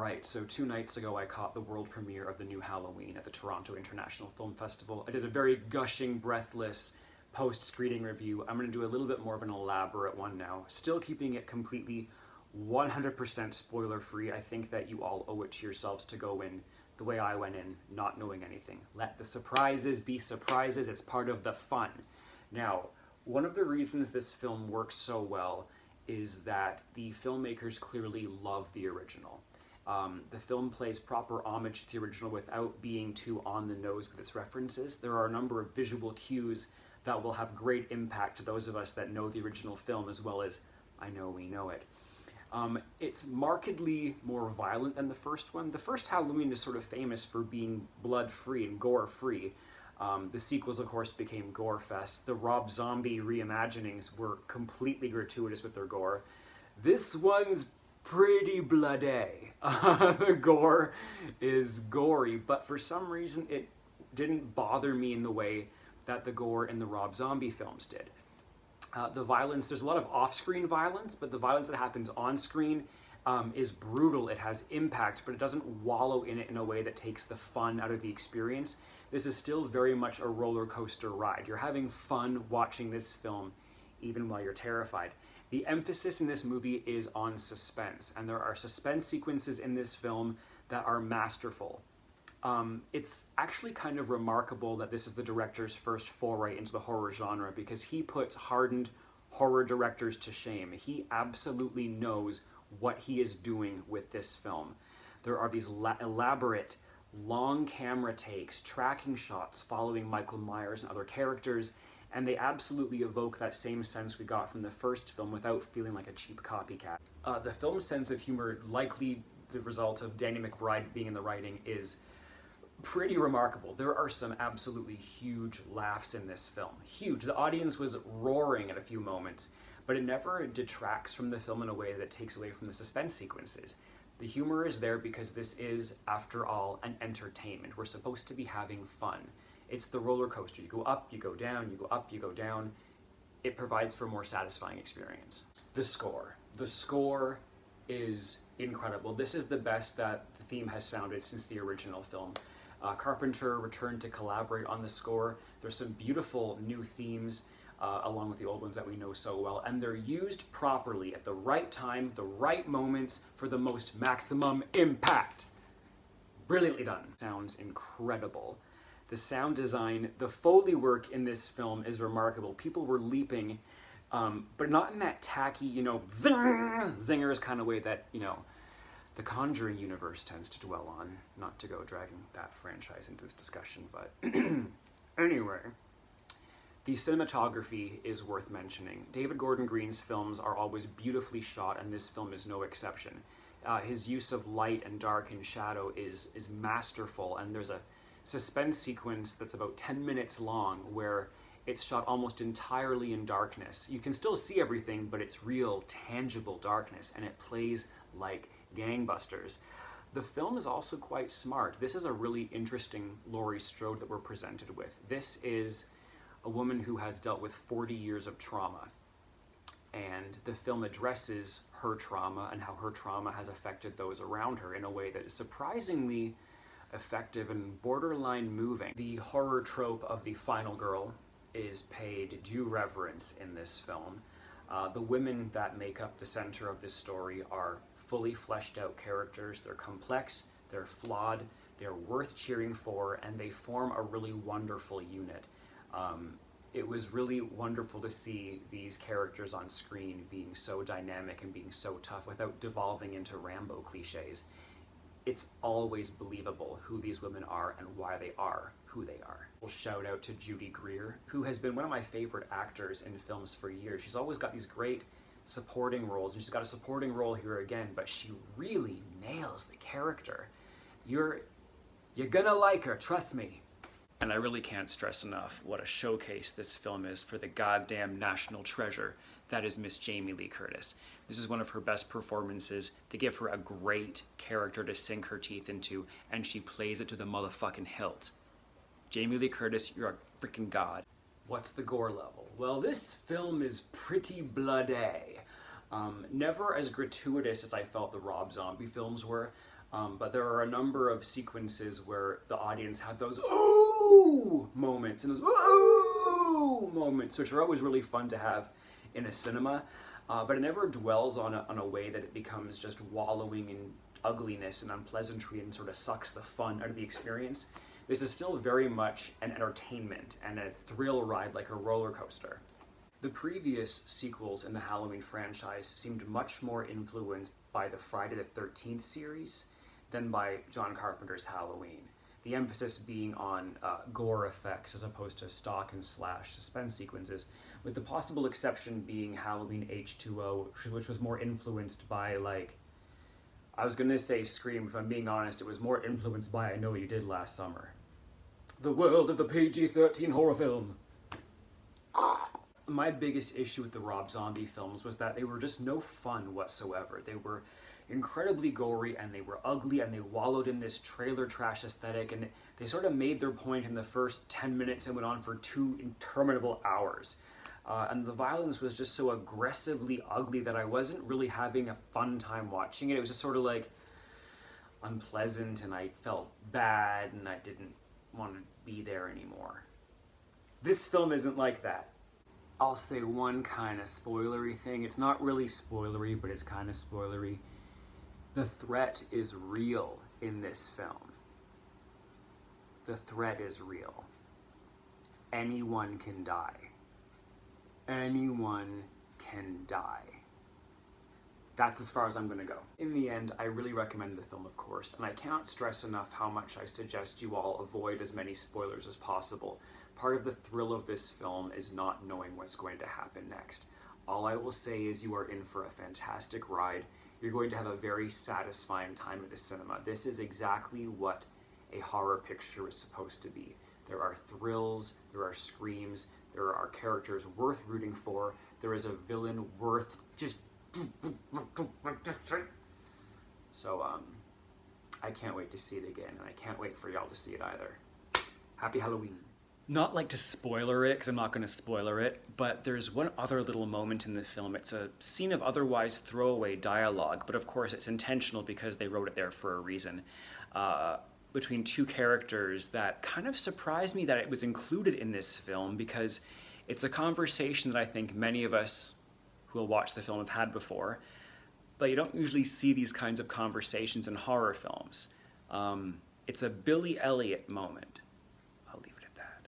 Alright, so 2 nights ago I caught the world premiere of the new Halloween at the Toronto International Film Festival. I did a very gushing, breathless post-screening review. I'm going to do a little bit more of an elaborate one now, still keeping it completely 100% spoiler-free. I think that you all owe it to yourselves to go in the way I went in, not knowing anything. Let the surprises be surprises. It's part of the fun. Now, one of the reasons this film works so well is that the filmmakers clearly love the original. The film plays proper homage to the original without being too on the nose with its references. There are a number of visual cues that will have great impact to those of us that know the original film as well as I know we know it. It's markedly more violent than the first one. The first Halloween is sort of famous for being blood-free and gore-free. The sequels, of course, became gore fest. The Rob Zombie reimaginings were completely gratuitous with their gore. This one's pretty bloody. The gore is gory, but for some reason it didn't bother me in the way that the gore in the Rob Zombie films did. The violence, there's a lot of off-screen violence, but the violence that happens on-screen is brutal. It has impact, but it doesn't wallow in it in a way that takes the fun out of the experience. This is still very much a roller coaster ride. You're having fun watching this film, even while you're terrified. The emphasis in this movie is on suspense, and there are suspense sequences in this film that are masterful. It's actually kind of remarkable that this is the director's first foray into the horror genre because he puts hardened horror directors to shame. He absolutely knows what he is doing with this film. There are these elaborate, long camera takes, tracking shots following Michael Myers and other characters, and they absolutely evoke that same sense we got from the first film without feeling like a cheap copycat. The film's sense of humor, likely the result of Danny McBride being in the writing, is pretty remarkable. There are some absolutely huge laughs in this film. Huge. The audience was roaring at a few moments, but it never detracts from the film in a way that takes away from the suspense sequences. The humor is there because this is, after all, an entertainment. We're supposed to be having fun. It's the roller coaster. You go up, you go down, you go up, you go down. It provides for a more satisfying experience. The score. The score is incredible. This is the best that the theme has sounded since the original film. Carpenter returned to collaborate on the score. There's some beautiful new themes along with the old ones that we know so well, and they're used properly at the right time, the right moments for the most maximum impact. Brilliantly done. Sounds incredible. The sound design, the Foley work in this film is remarkable. People were leaping, but not in that tacky, zingers kind of way that, the Conjuring universe tends to dwell on. Not to go dragging that franchise into this discussion, but anyway. The cinematography is worth mentioning. David Gordon Green's films are always beautifully shot, and this film is no exception. His use of light and dark and shadow is masterful, and there's a suspense sequence that's about 10 minutes long where it's shot almost entirely in darkness. You can still see everything, but it's real, tangible darkness, and it plays like gangbusters. The film is also quite smart. This is a really interesting Laurie Strode that we're presented with. This is a woman who has dealt with 40 years of trauma, and the film addresses her trauma and how her trauma has affected those around her in a way that is surprisingly effective and borderline moving. The horror trope of the final girl is paid due reverence in this film. The women that make up the center of this story are fully fleshed out characters. They're complex, they're flawed, they're worth cheering for, and they form a really wonderful unit. It was really wonderful to see these characters on screen being so dynamic and being so tough without devolving into Rambo cliches. It's always believable who these women are and why they are who they are. We'll shout out to Judy Greer, who has been one of my favorite actors in films for years. She's always got these great supporting roles, and she's got a supporting role here again, but she really nails the character. You're gonna like her, trust me. And I really can't stress enough what a showcase this film is for the goddamn national treasure that is Miss Jamie Lee Curtis. This is one of her best performances. They give her a great character to sink her teeth into, and she plays it to the motherfucking hilt. Jamie Lee Curtis, you're a freaking god. What's the gore level? Well, this film is pretty bloody. Never as gratuitous as I felt the Rob Zombie films were. But there are a number of sequences where the audience had those "ooh" moments and those "ooh" moments, which are always really fun to have in a cinema. But it never dwells on a way that it becomes just wallowing in ugliness and unpleasantry and sort of sucks the fun out of the experience. This is still very much an entertainment and a thrill ride like a roller coaster. The previous sequels in the Halloween franchise seemed much more influenced by the Friday the 13th series than by John Carpenter's Halloween. The emphasis being on gore effects as opposed to stalk and slash suspense sequences, with the possible exception being Halloween H2O, which was more influenced by, like, I was gonna say Scream, if I'm being honest, it was more influenced by I Know What You Did Last Summer. The world of the PG-13 horror film. My biggest issue with the Rob Zombie films was that they were just no fun whatsoever. They were incredibly gory and they were ugly and they wallowed in this trailer trash aesthetic, and they sort of made their point in the first 10 minutes and went on for 2 interminable hours. And the violence was just so aggressively ugly that I wasn't really having a fun time watching it. It was just sort of like unpleasant, and I felt bad and I didn't want to be there anymore. This film isn't like that. I'll say one kind of spoilery thing. It's not really spoilery, but it's kind of spoilery. The threat is real in this film. The threat is real. Anyone can die. Anyone can die. That's as far as I'm gonna go. In the end, I really recommend the film, of course, and I cannot stress enough how much I suggest you all avoid as many spoilers as possible. Part of the thrill of this film is not knowing what's going to happen next. All I will say is you are in for a fantastic ride. You're going to have a very satisfying time at the cinema. This is exactly what a horror picture is supposed to be. There are thrills, there are screams, there are characters worth rooting for, there is a villain worth just... So, I can't wait to see it again, and I can't wait for y'all to see it either. Happy Halloween. Not like to spoiler it, because I'm not going to spoiler it, but there's one other little moment in the film. It's a scene of otherwise throwaway dialogue, but of course it's intentional because they wrote it there for a reason, between two characters that kind of surprised me that it was included in this film, because it's a conversation that I think many of us who will watch the film have had before, but you don't usually see these kinds of conversations in horror films. It's a Billy Elliot moment.